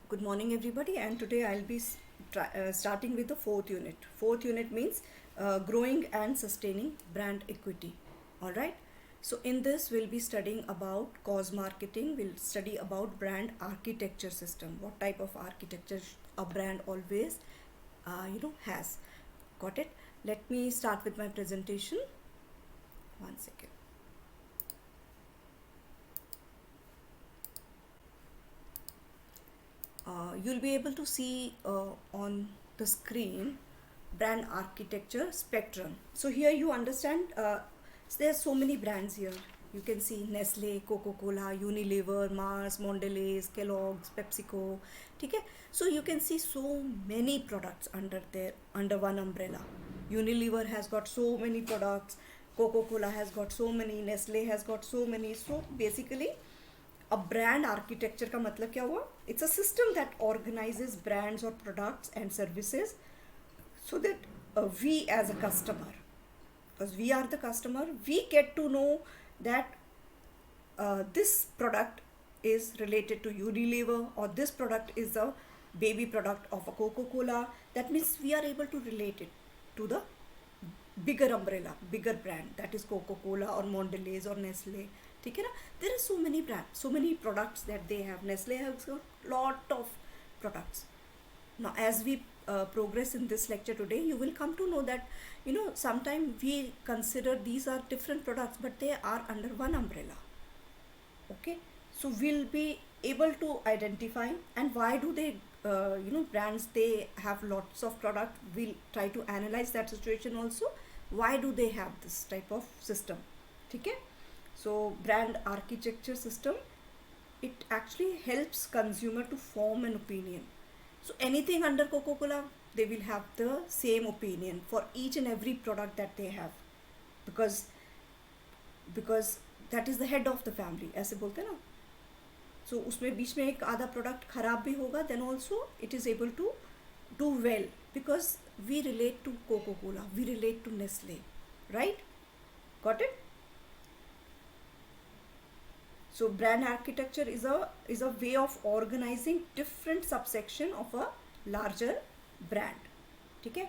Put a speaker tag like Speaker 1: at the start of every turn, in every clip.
Speaker 1: Good morning, everybody, and today I'll be starting with the fourth unit. Fourth unit means growing and sustaining brand equity. All right. So in this, we'll be studying about cause marketing. We'll study about brand architecture system. What type of architecture a brand always, has. Got it? Let me start with my presentation. One second. You'll be able to see on the screen brand architecture spectrum. So here you understand there's so many brands here. You can see Nestle, Coca-Cola, Unilever, Mars, Mondelez, Kellogg's, PepsiCo. Okay? So you can see so many products under one umbrella. Unilever has got so many products, Coca-Cola has got so many, Nestle has got so many. So basically a brand architecture का मतलब क्या हुआ? It's a system that organizes brands or products and services so that we as a customer, because we are the customer, we get to know that this product is related to Unilever or this product is a baby product of a Coca-Cola. That means we are able to relate it to the bigger umbrella, bigger brand, that is Coca-Cola or Mondelez or Nestle. ठीक है ना? There are so many brands, so many products that they have. Nestle has got lot of products. Now as we progress in this lecture today, you will come to know that sometimes we consider these are different products, but they are under one umbrella. Okay, so we'll be able to identify and why do they brands, they have lots of product. We'll try to analyze that situation also. Why do they have this type of system? Okay, so brand architecture system, it actually helps consumer to form an opinion. So anything under Coca-Cola, they will have the same opinion for each and every product that they have, because that is the head of the family, ऐसे बोलते हैं ना. So उसमें बीच में एक आधा product खराब भी होगा, then also it is able to do well because we relate to Coca-Cola, we relate to Nestle, right? Got it? So brand architecture is a way of organizing different subsection of a larger brand. ठीक है?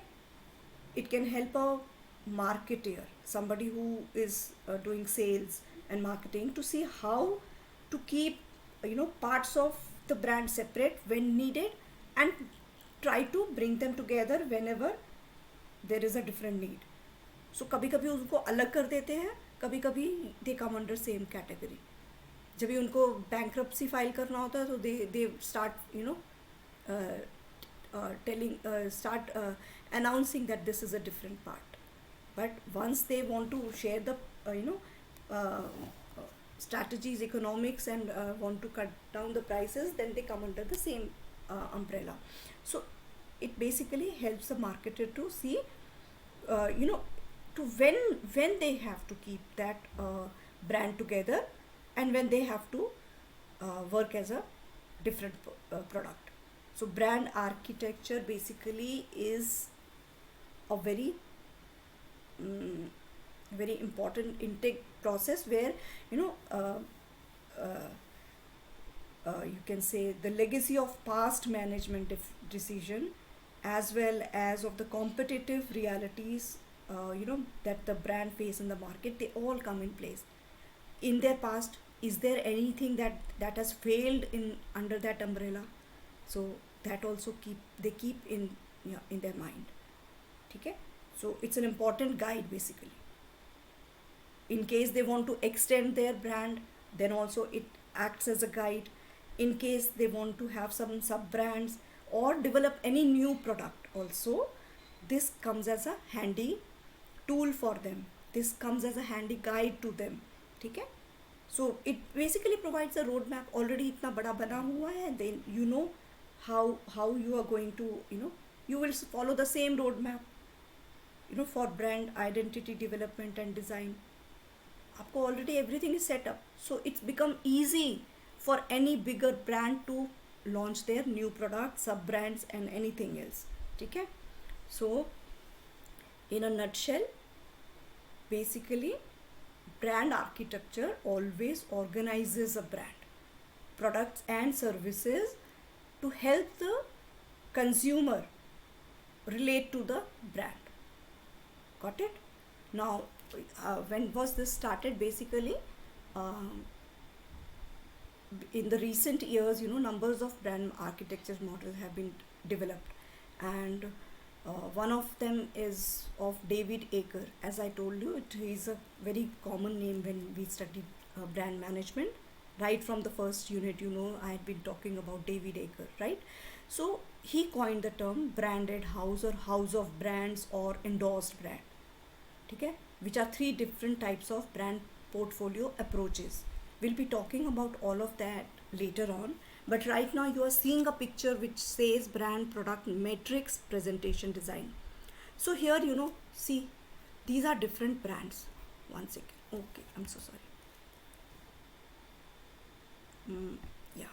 Speaker 1: It can help a marketer, somebody who is doing sales and marketing, to see how to keep parts of the brand separate when needed and try to bring them together whenever there is a different need. So कभी कभी उनको अलग कर देते हैं, कभी कभी they come under same category. जब भी उनको bankruptcy फाइल करना होता है तो they start announcing that this is a different part. But once they want to share the uh, strategies, economics, and want to cut down the prices, then they come under the same umbrella. So it basically helps the marketer to see to when they have to keep that brand together and when they have to work as a different product. So brand architecture basically is a very very important intake process where you can say the legacy of past management decision as well as of the competitive realities that the brand face in the market, they all come in place. In their past, is there anything that has failed in under that umbrella? So that also keep in their mind. Okay, so it's an important guide basically. In case they want to extend their brand, then also it acts as a guide. In case they want to have some sub brands or develop any new product also, this comes as a handy tool for them, this comes as a handy guide to them. ठीक है? So it basically provides a roadmap. Already इतना बड़ा बना हुआ है, then you know how you are going to you will follow the same roadmap for brand identity development and design. आपको already everything is set up, so it's become easy for any bigger brand to launch their new products, sub brands, and anything else. ठीक है? So in a nutshell, basically brand architecture always organizes a brand, products and services to help the consumer relate to the brand. Got it? Now, when was this started? Basically, um, in the recent years, numbers of brand architecture models have been developed, and one of them is of David Aker. As I told you, it is a very common name when we studied brand management. Right from the first unit, I had been talking about David Aker, right? So he coined the term branded house or house of brands or endorsed brand. Okay, which are three different types of brand portfolio approaches. We'll be talking about all of that later on, but right now you are seeing a picture which says brand product matrix presentation design. So here, see, these are different brands. One second. Okay, I'm so sorry. Yeah,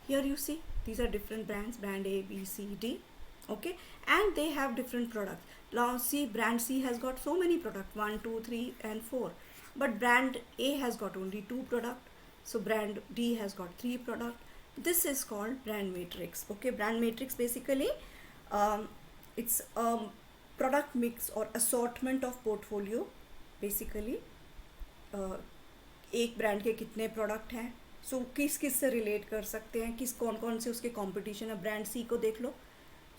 Speaker 1: here you see these are different brands, brand A, B, C, D. Okay, and they have different products. Now see, brand C has got so many products, 1, 2, 3, and 4, but brand A has got only 2 products. So brand D has got 3 products. This is called brand matrix. Okay, brand matrix basically, it's a product mix or assortment of portfolio. Basically, एक brand के कितने product हैं, सो किस किस से relate कर सकते हैं, किस कौन कौन से उसके कंपटीशन है. ब्रांड सी को देख लो,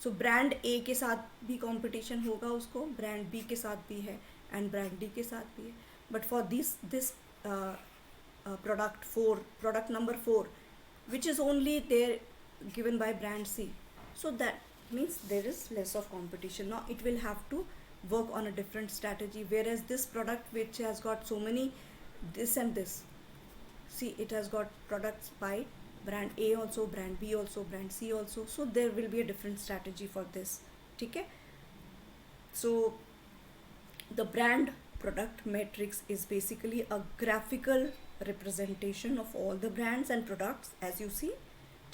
Speaker 1: सो ब्रांड ए के साथ भी कंपटीशन होगा उसको, ब्रांड बी के साथ भी है, एंड ब्रांड डी के साथ भी है. But for this product number 4 which is only there given by brand C, so that means there is less of competition. Now it will have to work on a different strategy, whereas this product which has got so many this and this, see, it has got products by brand A also, brand B also, brand C also, so there will be a different strategy for this. Okay, so the brand product matrix is basically a graphical representation of all the brands and products, as you see,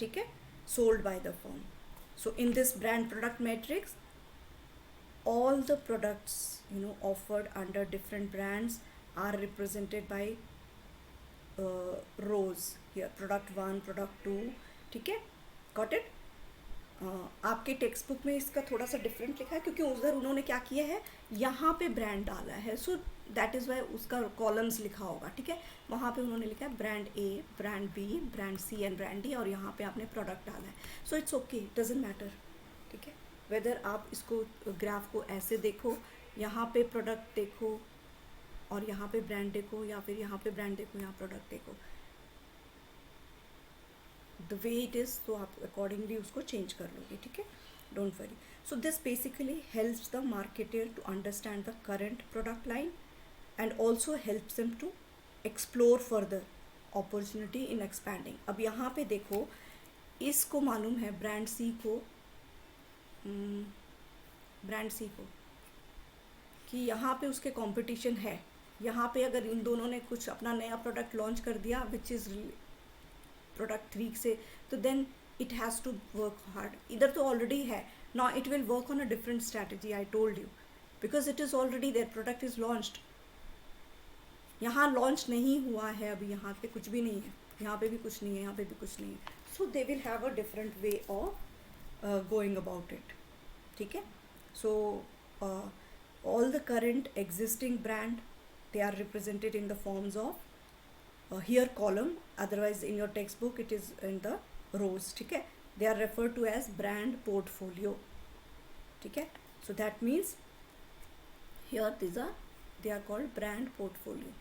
Speaker 1: okay, sold by the firm. So in this brand product matrix, all the products offered under different brands are represented by rows here, product 1, product 2. ठीक है, got it? आपके text book में इसका थोड़ा सा different लिखा है क्योंकि उधर उन्होंने क्या किया है, यहाँ पे ब्रांड डाला है, सो दैट इज़ वाई उसका कॉलम्स लिखा होगा. ठीक है, वहाँ पे उन्होंने लिखा है brand A, brand B, brand C and brand D, और यहाँ पे आपने प्रोडक्ट डाला है. So it's okay, doesn't matter. ठीक है, वेदर आप इसको ग्राफ को ऐसे देखो, यहाँ पे प्रोडक्ट देखो और यहाँ पे ब्रांड देखो, या फिर यहाँ पे ब्रांड देखो, यहाँ प्रोडक्ट देखो, द वे इट इज़, तो आप अकॉर्डिंगली उसको चेंज कर लोगे. ठीक है, don't worry. So this basically helps the marketer to understand the current product line and also helps them to explore further opportunity in expanding. अब यहाँ पे देखो, इसको मालूम है ब्रांड सी को, कि यहाँ पे उसके कंपटीशन है. यहाँ पे अगर इन दोनों ने कुछ अपना नया प्रोडक्ट लॉन्च कर दिया विच इज़ प्रोडक्ट 3 से, तो then it has to work hard. इधर तो ऑलरेडी है, now it will work on a different strategy. I told you, because it is already there, product is launched. यहाँ launch नहीं हुआ है अभी, यहाँ पे कुछ भी नहीं है, यहाँ पे भी कुछ नहीं है, यहाँ पे भी कुछ नहीं है. So they will have a different way of going about it. ठीक है, सो all the current existing brand, they are represented in the forms of here column, otherwise in your textbook it is in the rows. ठीक है, they are referred to as brand portfolio. ठीक है, so that means here they are called brand portfolio.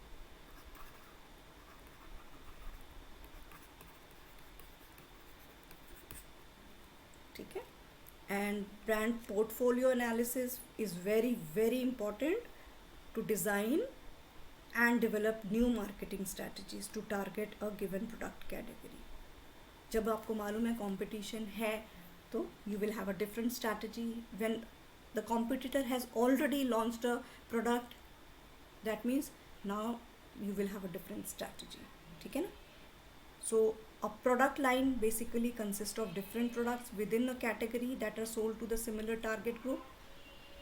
Speaker 1: ठीक है, and brand portfolio analysis is very very important to design and develop new marketing strategies to target a given product category. जब आपको मालूम है competition है, तो you will have a different strategy. When the competitor has already launched a product, that means now you will have a different strategy. ठीक है ना? So a product line basically consists of different products within a category that are sold to the similar target group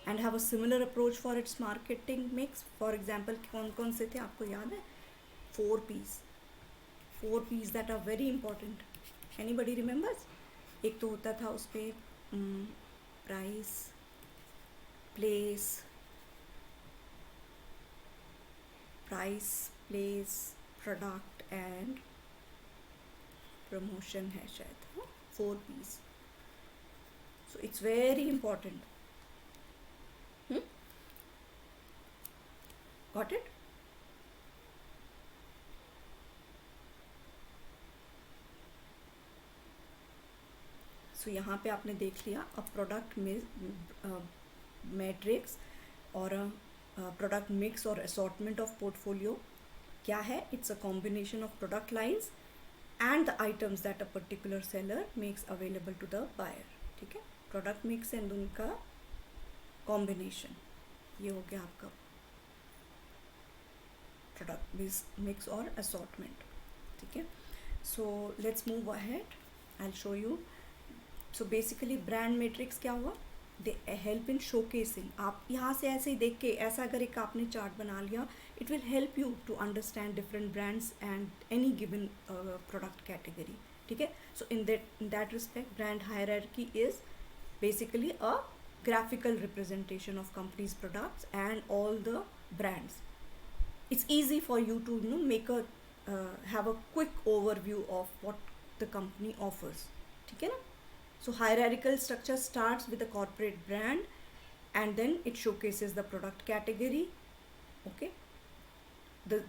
Speaker 1: and have a similar approach for its marketing mix. For example, कौन कौन से थे आपको याद है? 4 P's. 4 P's that are very important. Anybody remembers? एक तो होता था उस पे price, place, product and promotion है शायद, 4 P's. So it's very important. Got it? So यहाँ पे आपने देख लिया अ प्रोडक्ट मैट्रिक्स और प्रोडक्ट मिक्स और असॉर्टमेंट ऑफ पोर्टफोलियो क्या है. It's a combination of product lines and the items that a particular seller makes available to the buyer. ठीक है, प्रोडक्ट मिक्स एंड उनका कॉम्बिनेशन, ये हो गया आपका प्रोडक्ट मिक्स और असॉर्टमेंट. ठीक है, so let's move ahead, I will show you. So basically brand matrix क्या हुआ, दे हेल्प इन शोकेसिंग. आप यहाँ से ऐसे ही देख के ऐसा अगर एक आपने चार्ट बना लिया, it will help you to understand different brands and any given product category. ठीक है, so in that respect brand hierarchy is basically a graphical representation of company's products and all the brands. It's easy for you to make a have a quick overview of what the company offers. ठीक है ना. So hierarchical structure starts with a corporate brand and then it showcases the product category. Okay,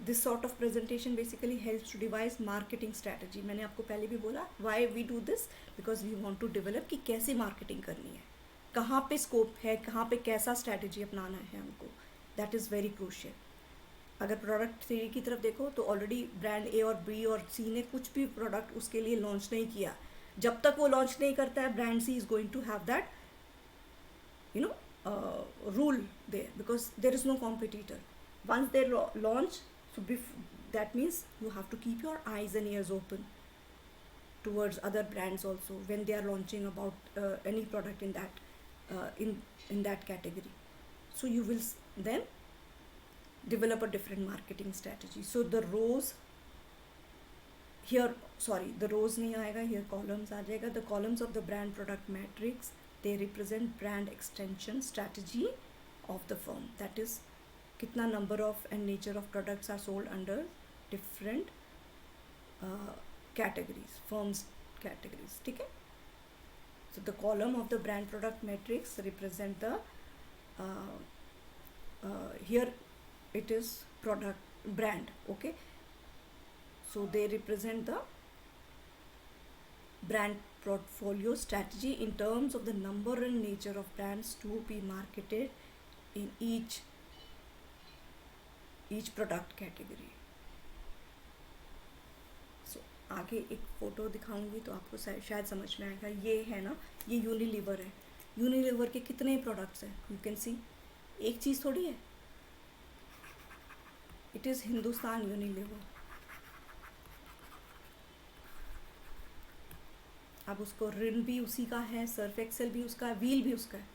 Speaker 1: this sort of presentation basically helps to devise marketing strategy. मैंने आपको पहले भी बोला why we do this, because we want to develop कि कैसे marketing करनी है, कहाँ पे scope है, कहाँ पे कैसा strategy अपनाना है हमको. That is very crucial. अगर प्रोडक्ट थ्री की तरफ देखो तो ऑलरेडी ब्रांड ए और बी और सी ने कुछ भी प्रोडक्ट उसके लिए लॉन्च नहीं किया. जब तक वो लॉन्च नहीं करता है, brand C is going to have that rule there because there is no competitor. Once they launch, so that means you have to keep your eyes and ears open towards other brands also when they are launching about any product in that in that category. So you will then develop a different marketing strategy. So the rows here, sorry, the rows नहीं आएगा, here columns आ जाएगा. The columns of the brand product matrix, they represent brand extension strategy of the firm. That is कितना number of and nature of products are sold under different categories, firms categories. ठीक है. So the column of the brand product matrix represent the here it is product brand. Okay, so they represent the brand portfolio strategy in terms of the number and nature of brands to be marketed in each product category. So आगे एक photo दिखाऊंगी तो आपको शायद समझ में आएगा. ये है ना, ये यूनिलीवर है. यूनिलीवर के कितने प्रोडक्ट्स हैं, यू कैन सी. एक चीज़ थोड़ी है, इट इज़ हिंदुस्तान यूनिलीवर. अब उसको रिन भी उसी का है, सर्फ एक्सेल भी उसका है, व्हील भी उसका है.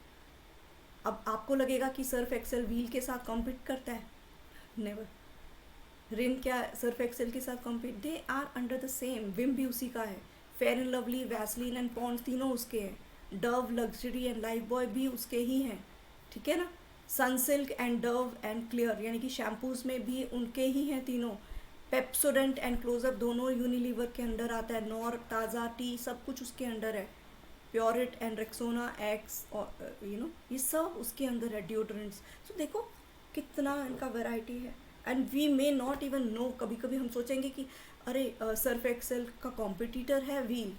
Speaker 1: अब आपको लगेगा कि सर्फ एक्सेल व्हील के साथ कॉम्पीट करता है, नेवर. रिन क्या सर्फ एक्सेल के साथ compete, they are under the same. Vim भी उसी का है, Fair and Lovely, Vaseline and Pond's तीनों उसके हैं. Dove, luxury and Lifebuoy भी उसके ही हैं. ठीक है ना. Sunsilk and Dove and Clear यानी कि शैम्पूज़ में भी उनके ही हैं तीनों. पेप्सोडेंट एंड क्लोजअप दोनों यूनिलीवर के अंडर आता है. नॉर, ताज़ा टी सब कुछ उसके अंडर है. प्योरिट एंड रेक्सोना एक्स और ये सब उसके अंदर है. डिओड्रेंट्स. सो देखो कितना इनका वैरायटी है. And we may not even know. कभी कभी हम सोचेंगे कि अरे सर्फ एक्सेल का कॉम्पिटिटर है Wheel.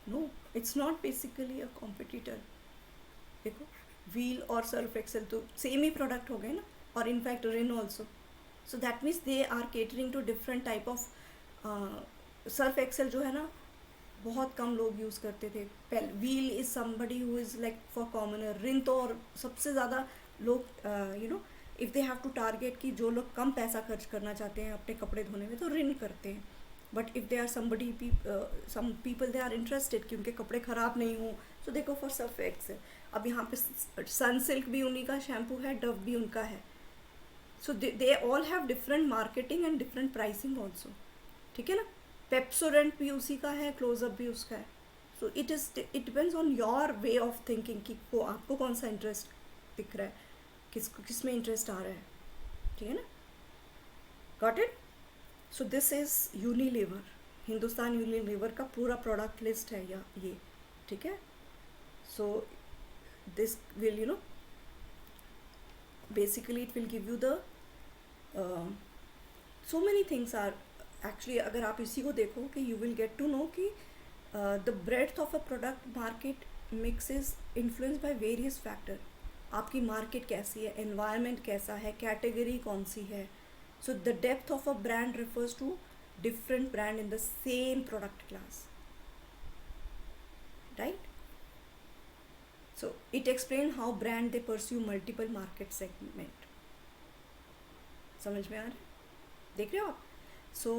Speaker 1: No, it's not basically a competitor. देखो व्हील और सर्फ एक्सेल तो सेम ही प्रोडक्ट हो गए ना, और in fact Rin also. So that means they are catering to different type of. Surf Excel जो है ना बहुत कम लोग यूज़ करते थे. Wheel is somebody who is like for commoner. Rin तो और सबसे ज़्यादा लोग if they have to target कि जो लोग कम पैसा खर्च करना चाहते हैं अपने कपड़े धोने में तो रिन करते हैं. But if they are somebody some people they are interested कि उनके कपड़े ख़राब नहीं हों, सो देखो फॉर सर्फ एक्सेल. अब यहाँ पे सनसिल्क भी उन्हीं का शैम्पू है, डव भी उनका है. So they all have different marketing and different pricing also. ठीक है ना. पेप्सोडेंट भी उसी का है, क्लोजअप भी उसका है. So it depends on your way of thinking कि को आपको कौन सा इंटरेस्ट दिख रहा है, किस में इंटरेस्ट आ रहा है. ठीक है ना. Got it. So this is Unilever. Hindustan Unilever का पूरा प्रोडक्ट लिस्ट है ये. ठीक है. So this will basically it will give you the so many things are actually. अगर आप इसी को देखो कि you will get to know कि the breadth of a product market mix is influenced by various factor. आपकी market कैसी है, environment कैसा है, कैटेगरी कौन सी है. So the depth of a brand refers to different brand in the same product class, right? So it explains how brand they pursue multiple market segment. समझ में आ रहा है? देख रहे हो आप? So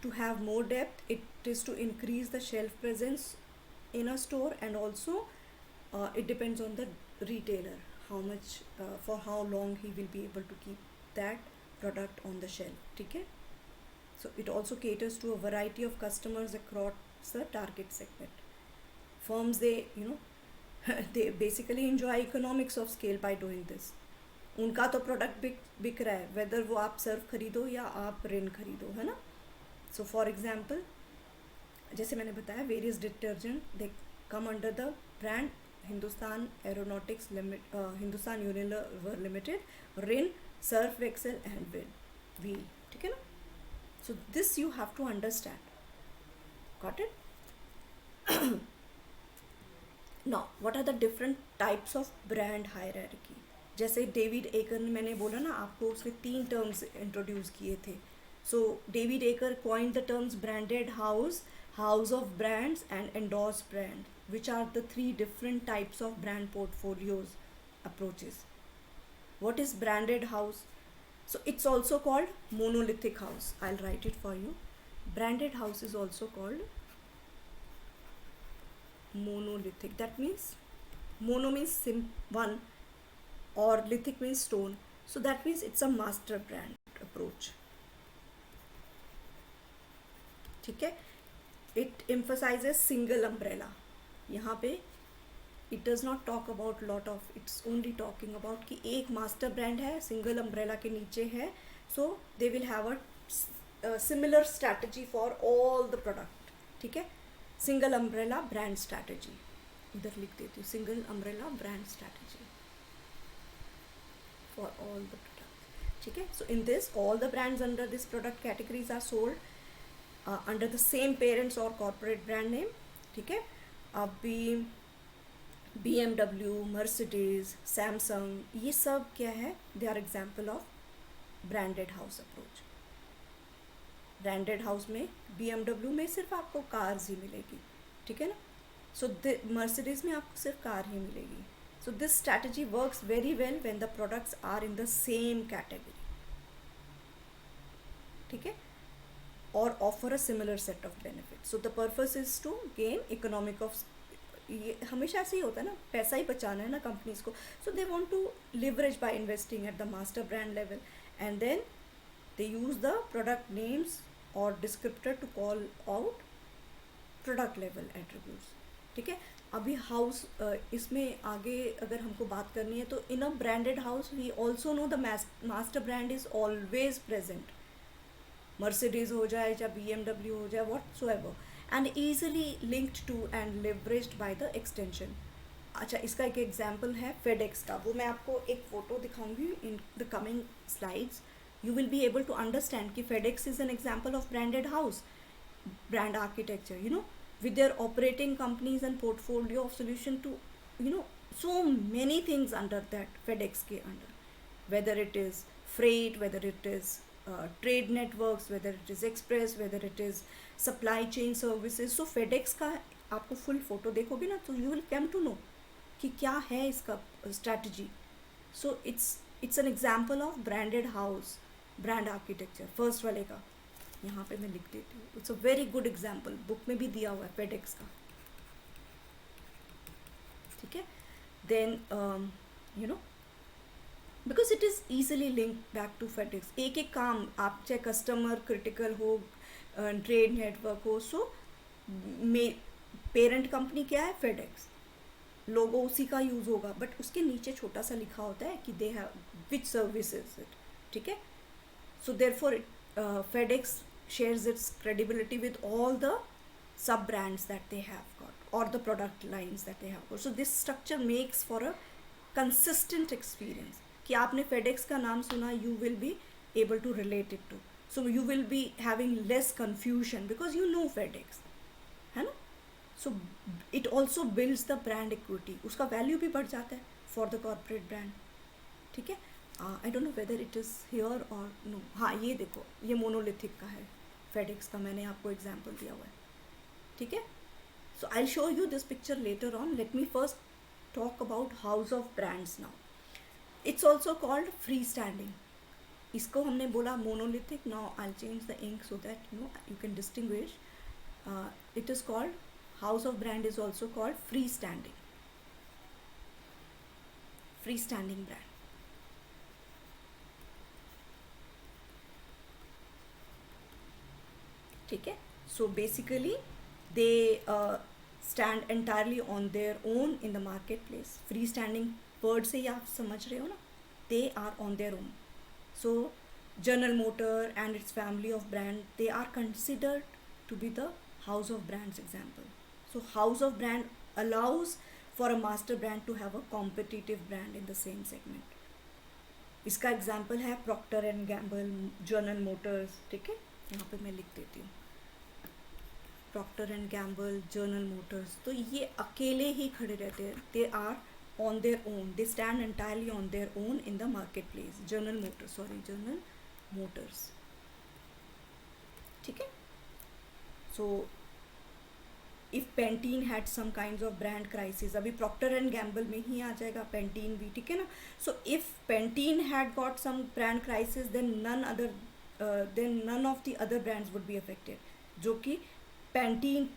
Speaker 1: to have more depth, it is to increase the shelf presence in a store, and also it depends on the retailer how much for how long he will be able to keep that product on the shelf. ठीक है. So it also caters to a variety of customers across the target segment. Firms they basically enjoy economics of scale by doing this. उनका तो product बिक रहा है, weather वो आप Surf खरीदो या आप रिन खरीदो, है ना. सो फॉर एग्जाम्पल, जैसे मैंने बताया, various detergent they come under the brand Hindustan Aeronautics Limit, Hindustan Unilever Limited, Rin, Surf Excel and Wheel. ठीक है ना. So this you have to understand. Got it. Now, what are the different types of brand hierarchy? जैसे David एकर ने, मैंने बोला ना आपको, उसने 3 टर्म्स इंट्रोड्यूस किए थे. So David Aaker coined the terms branded house, house of brands and endorsed brand, which are the 3 different types of brand portfolios approaches. What is branded house? So it's also called monolithic house. I'll write it for you. Branded house is also called monolithic. That means mono means one, or lithic means stone. So that means it's a master brand approach. ठीक है. It emphasizes single umbrella. यहाँ पे it does not talk about lot of, it's only talking about कि एक master brand है, single umbrella के नीचे है. So they will have a similar strategy for all the product. ठीक है. सिंगल अम्ब्रेला ब्रांड स्ट्रैटेजी, इधर लिख देती हूँ, single umbrella brand strategy for all the product. ठीक है. So in this all the brands under this product categories are sold under the same parents or corporate brand name. ठीक है. अब भी BMW, मर्सिडीज, सैमसंग, ये सब क्या है, they are example of branded house approach. Branded house में BMW में सिर्फ आपको कार्स ही मिलेगी. ठीक है ना. सो मर्सिडीज में आपको सिर्फ कार ही मिलेगी. So this strategy works very well when the products are in the same category. ठीक है. और offer a similar set of benefit. So the purpose is to gain economic of, ये हमेशा ऐसे ही होता है ना, पैसा ही बचाना है ना कंपनीज को. So they want to leverage by investing at the master brand level, and then they use the product names or descriptor to call out product level attributes. ठीक है. अभी हाउस, इसमें आगे अगर हमको बात करनी है तो in a branded house we also know the master brand is always present. Mercedes हो जाए या BMW हो जाए, whatsoever, and easily linked to and leveraged by the extension. अच्छा, इसका एक एग्जाम्पल है FedEx का, वो मैं आपको एक फ़ोटो दिखाऊंगी in the coming slides. You will be able to understand कि FedEx is an example of branded house, brand architecture, with their operating companies and portfolio of solution to, so many things under that FedEx के under, whether it is freight, whether it is trade networks, whether it is express, whether it is supply chain services. So FedEx का आपको full photo देखोगे ना, तो you will come to know कि क्या है इसका strategy. So it's an example of branded house, brand architecture. First वाले का यहाँ पे मैं लिख देती हूँ. It's a very good example, book में भी दिया हुआ है FedEx का. ठीक है. Then because it is easily link back to FedEx. एक एक काम आप चाहे कस्टमर क्रिटिकल हो, ट्रेड नेटवर्क हो. सो पेरेंट कंपनी क्या है, फेडेक्स, लोगो उसी का यूज़ होगा, बट उसके नीचे छोटा सा लिखा होता है कि they have which service is it. ठीक है. So therefore, FedEx shares its credibility with all the sub brands that they have got or the product lines that they have got. So this structure makes for a consistent experience. कि आपने FedEx का नाम सुना, you will be able to relate it to. So you will be having less confusion because you know FedEx, है ना. So it also builds the brand equity. उसका value भी बढ़ जाता है for the corporate brand. ठीक है. I don't know whether it is here और नो. हाँ, ये देखो, ये मोनोलिथिक का है, फेडेक्स का मैंने आपको एग्जांपल दिया हुआ है. ठीक है. So I show you this picture later on. Let me first talk about house of brands now. It's also called free standing. इसको हमने बोला monolithic. Now I change the ink so that you can distinguish. It is called house of brand is also called free standing. Free standing brand. ठीक है. So basically they stand entirely on their own in the market place. Free standing word से ही आप समझ रहे हो ना, they are on their own. So General Motor and its family of brand, they are considered to be the house of brands example. So house of brand allows for a master brand to have a competitive brand in the same segment. इसका example है Procter and Gamble, General Motors. ठीक है, यहाँ पे मैं लिख देती हूँ Procter and Gamble, General Motors. तो ये अकेले ही खड़े रहते हैं. They are on their own, they stand entirely on their own in the market place. General Motors. ठीक है. So if Pantene had some kinds of brand crisis, अभी प्रॉक्टर एंड गैम्बल में ही आ जाएगा पेंटीन भी. ठीक है ना. So if Pantene had got some brand crisis, then none of the other brands would be affected, जो कि पेंटीन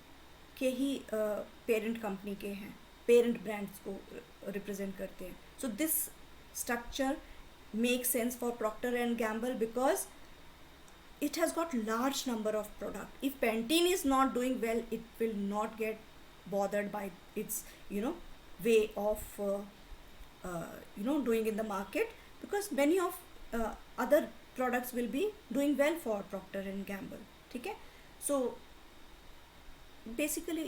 Speaker 1: के ही पेरेंट कंपनी के हैं, पेरेंट ब्रांड्स को रिप्रेजेंट करते हैं. So this structure make sense for Procter and Gamble because it has got large number of product. If Pantene is not doing well, it will not get bothered by its way of doing in the market, because many of other products will be doing well for Procter and Gamble. ठीक है. So basically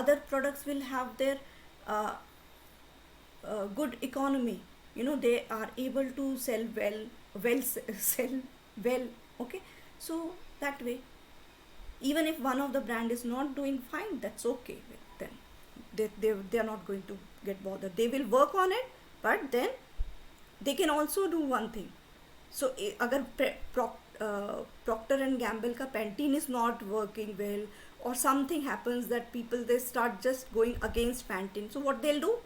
Speaker 1: other products will have their good economy. They are able to sell sell well. Okay. So that way, even if one of the brand is not doing fine, that's okay with them. They are not going to get bothered. They will work on it, but then they can also do one thing. So agar Procter and Gamble ka Pantene is not working well, or something happens that people, they start just going against Pantene, so what they'll do,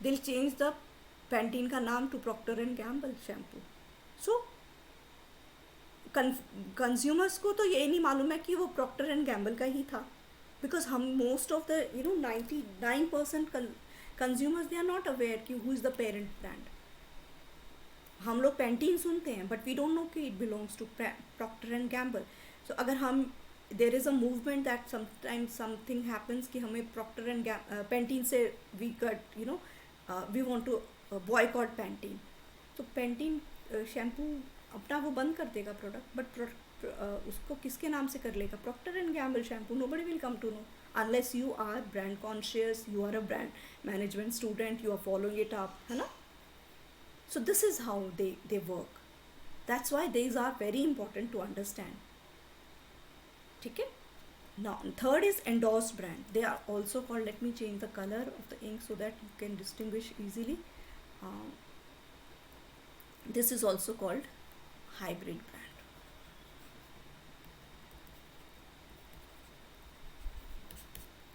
Speaker 1: they'll change the Pantene ka naam to Procter and Gamble shampoo. So consumers को तो ये नहीं मालूम है कि वो Procter and Gamble का ही था, बिकॉज हम most of the 99% consumers they are not aware कि who is the parent brand. हम लोग पेंटीन सुनते हैं बट वी डोंट नो कि it belongs to Procter and Gamble. So अगर हम, there is a movement that sometimes something happens कि हमें प्रॉक्टर एंड पेंटीन से we cut we want to boycott Pantene. तो पेंटीन शैम्पू अपना वो बंद कर देगा प्रोडक्ट, बट उसको किसके नाम से कर लेगा, Procter and Gamble shampoo. Nobody will come to know unless you are brand conscious, you are a brand management student, you are following it up, है ना. So this is how they work. That's why these are very important to understand. ठीक है. Now third is endorsed brand. They are also called, let me change the colour of the ink so that you can distinguish easily. This is also called hybrid brand.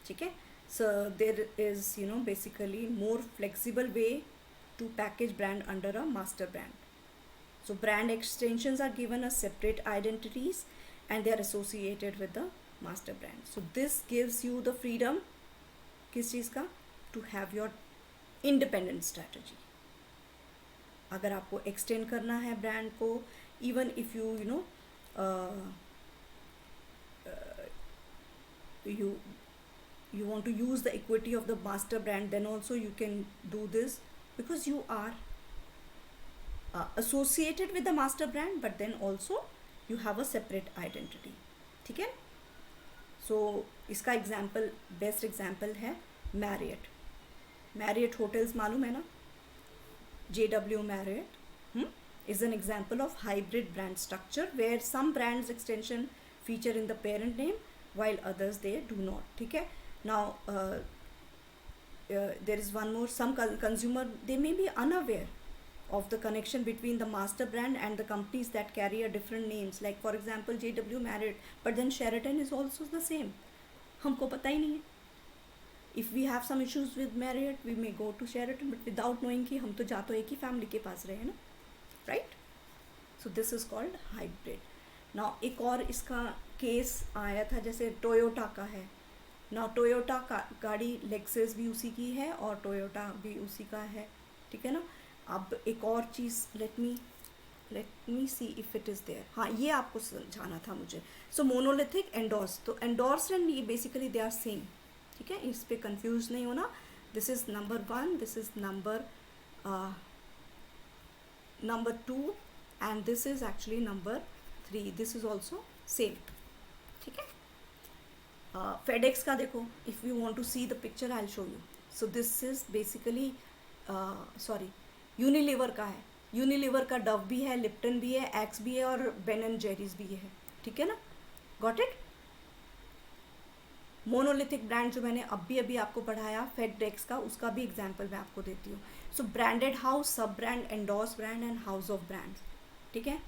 Speaker 1: ठीक है. So there is basically more flexible way to package brand under a master brand. So brand extensions are given as separate identities and they are associated with the master brand. So this gives you the freedom किस चीज़ का, to have your independent strategy. अगर आपको extend करना है brand को, even if you you you want to use the equity of the master brand, then also you can do this, because you are associated with the master brand, but then also you have a separate identity. ठीक है? सो इसका example, best example है Marriott. Marriott hotels मालूम है ना? JW Marriott is an example of hybrid brand structure where some brands extension feature in the parent name while others they do not. ठीक है? Now there is one more. Some consumer, they may be unaware of the connection between the master brand and the companies that carry a different names, like for example JW Marriott, but then Sheraton is also the same. हमको पता ही नहीं है. If we have some issues with Marriott, we may go to Sheraton, but without knowing कि हम तो जा तो एक ही फैमिली के पास रहे हैं ना, right? So this is called hybrid. Now एक और इसका केस आया था, जैसे टोयोटा का है. Now टोयोटा गाड़ी लेक्सस भी उसी की है और टोयोटा भी उसी का है. ठीक है ना? अब एक और चीज़, let me see if it is there. हाँ, ये आपको समझाना था मुझे. So monolithic, endorse. तो एंडोर्स एंड ये बेसिकली दे आर सेम. ठीक है, इस पे कंफ्यूज नहीं होना. This is number 1, this is number 2 and this is actually number 3. This is also same. ठीक है. FedEx का देखो, if you want to see the picture I will show you. So this is basically sorry, Unilever का है. Unilever का Dove भी है, Lipton भी है, एक्स भी है और बेन एंड जेरीज भी है. ठीक है ना? Got it. मोनोलिथिक ब्रांड जो मैंने अभी आपको पढ़ाया फेडेक्स का, उसका भी एग्जांपल मैं आपको देती हूँ. So branded house, sub brand, endorse brand and house of brands. ठीक है.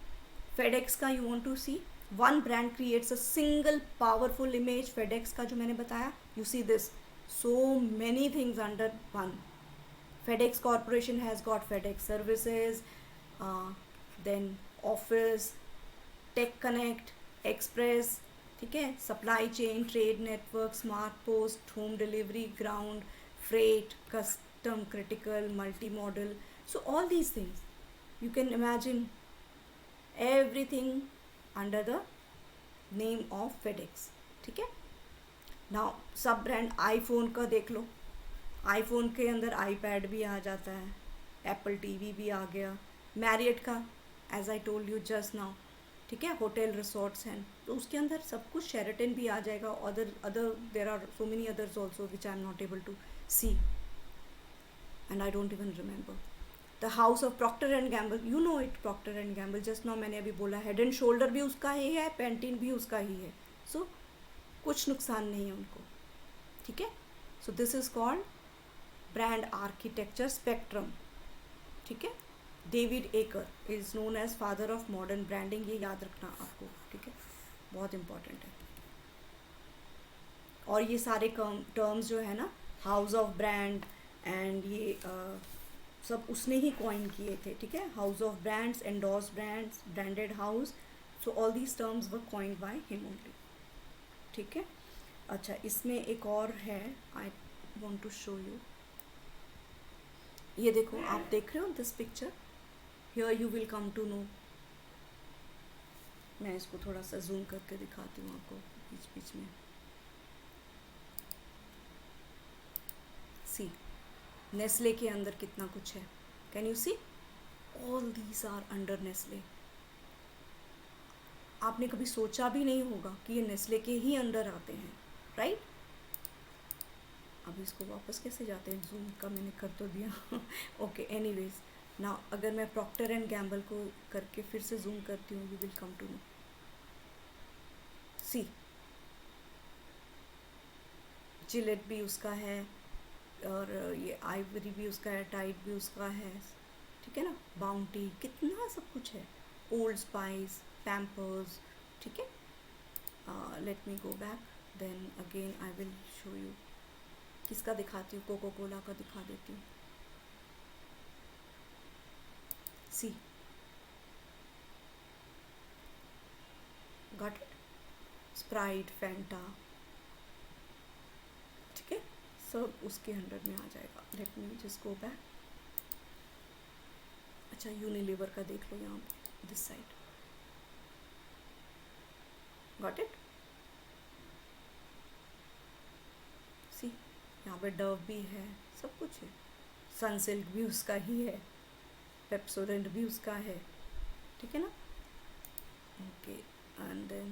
Speaker 1: फेडेक्स का you want to see, one brand creates a single powerful image. FedEx का जो मैंने बताया, you see this, so many things under one. FedEx Corporation has got FedEx Services, then Office, Tech Connect, Express, ठीक है, supply chain, trade network, smart post, home delivery, ground, freight, custom, critical, multi modal. So all these things you can imagine everything under the name of FedEx. ठीक है. Now सब brand, iPhone का देख लो, iPhone के अंदर iPad भी आ जाता है, एप्पल टीवी भी आ गया. मैरियट का as I told you just now, ठीक है, होटल रिसोर्ट्स हैं, तो उसके अंदर सब कुछ. शेरेटन भी आ जाएगा. Other there are so many others also which I am not able to see and I don't even remember. The house of Procter and Gamble, you know it, Procter and Gamble, just now मैंने अभी बोला. Head and shoulder भी उसका ही है, pentene भी उसका ही है. सो कुछ नुकसान नहीं है उनको. ठीक है. So this is called brand architecture spectrum. ठीक है. David Aaker is known as father of modern branding. ये याद रखना आपको. ठीक है, बहुत इंपॉर्टेंट है. और ये सारे टर्म्स जो है ना, हाउस ऑफ ब्रांड एंड ये सब उसने ही कॉइन किए थे. ठीक है. House of brands, endorse brands, branded house. So all these terms were coined by him only. ठीक है. अच्छा, इसमें एक और है, I want to show you. ये देखो, आप देख रहे हो this picture here, you will come to know. मैं इसको थोड़ा सा जूम करके दिखाती हूँ आपको बीच बीच में. सी, नेस्ले के अंदर कितना कुछ है. Can you see? All these are under Nestle. आपने कभी सोचा भी नहीं होगा कि ये नेस्ले के ही अंडर आते हैं, राइट? अब इसको वापस कैसे जाते हैं? जूम का मैंने कर तो दिया. Okay, anyways. नाउ अगर मैं प्रॉक्टर एंड गैम्बल को करके फिर से जूम करती हूँ, you will come to know. See, Gillette भी उसका है और ये आइवरी भी उसका है, टाइड भी उसका है. ठीक है ना. बाउंटी, कितना सब कुछ है. Old Spice, Pampers. ठीक है. Let me go back, then again I will show you. किसका दिखाती हूँ? कोको कोला का दिखा देती हूँ. See, got it. Sprite, Fanta. ठीक है, सब उसके अंडर में आ जाएगा. Let me just go back. अच्छा, यूनिलीवर का देख लो यहाँ पे, दिस साइड. Got it. यहाँ पे डव भी है, सब कुछ है। सनसिल्क भी उसका ही है, पेप्सोडेंट भी उसका है, ठीक है ना। ओके, एंड देन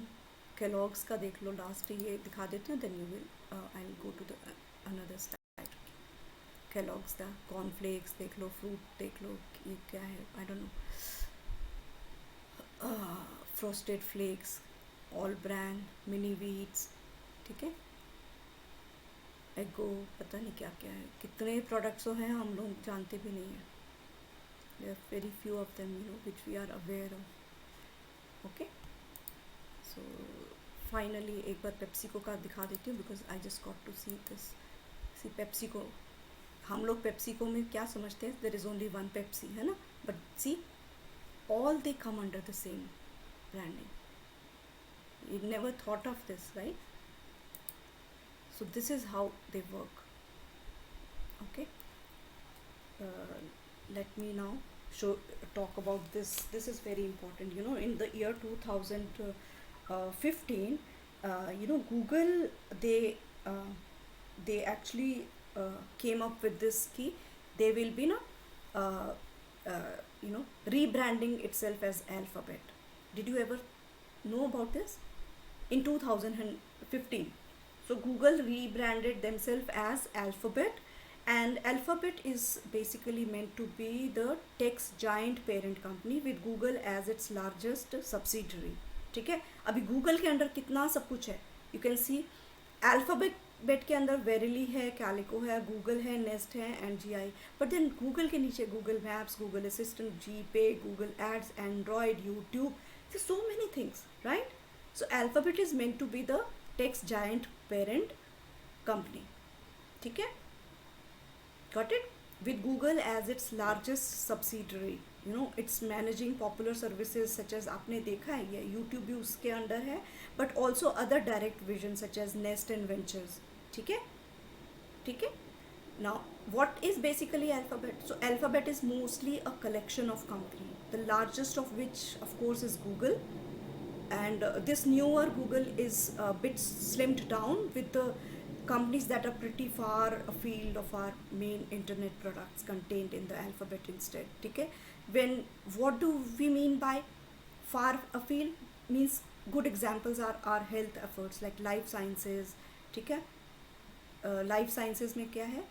Speaker 1: केलॉग्स का देख लो, लास्ट ये दिखा देती हूँ, then you will I will go to the another slide. Kellogg's का कॉर्नफ्लेक्स देख लो, फ्रूट देख लो, ये क्या है I don't know, Frosted Flakes, All Bran, Mini Wheats, ठीक है, एगो, पता नहीं क्या क्या है, कितने प्रोडक्ट्स हैं हम लोग जानते भी नहीं हैं। There are very few of them, you know, which we are aware of. Okay, so finally एक बार पेप्सिको का दिखा देती हूँ, because I just got to see this. See PepsiCo, हम लोग पेप्सिको में क्या समझते हैं, there is only one Pepsi, है ना, but see all they come under the same branding. You never thought of this, right? So this is how they work. Okay, let me now talk about this. This is very important, you know. In the year 2015, you know, Google, they actually came up with this key. They will be uh, you know, rebranding itself as Alphabet. Did you ever know about this? In 2015, so Google rebranded themselves as Alphabet, and Alphabet is basically meant to be the tech's giant parent company with Google as its largest subsidiary. ठीक है, अभी Google के अंदर कितना सब कुछ है, you can see alphabet के अंदर वेरिली है, कैलिको है, गूगल है, नेस्ट है, and GI, but then Google के नीचे Google Maps, Google Assistant, GPay, Google Ads, Android, YouTube, so many things, right? So Alphabet is meant to be the tech's giant parent company, ठीक है, got it, with Google as its largest subsidiary. You know, it's managing popular services such as, आपने देखा है ये YouTube भी उसके under है, but also other direct vision such as Nest and Ventures, ठीक है, ठीक है. Now what is basically Alphabet? So Alphabet is mostly a collection of company, the largest of which of course is Google, and this newer Google is a bit slimmed down with the companies that are pretty far afield of our main internet products contained in the Alphabet instead, ठीक है. When, what do we mean by far afield? Means good examples are our health efforts like life sciences, ठीक है. Life sciences में क्या है,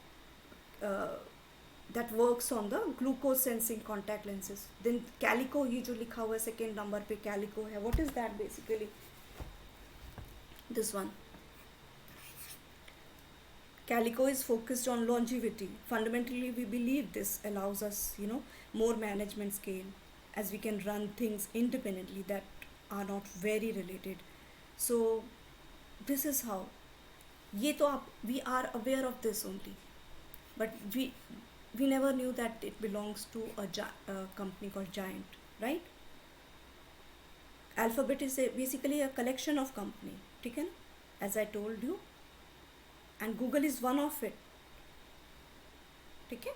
Speaker 1: that works on the glucose sensing contact lenses. Then Calico, ये जो लिखा हुआ है second number पे Calico है, what is that basically? This one, Calico is focused on longevity. Fundamentally, we believe this allows us, you know, more management scale, as we can run things independently that are not very related. So this is how, ये तो आप, we are aware of this only, but we never knew that it belongs to a company called Giant, right? Alphabet is basically a collection of company, ठीक है ना, as I told you, and Google is one of it, ठीक है.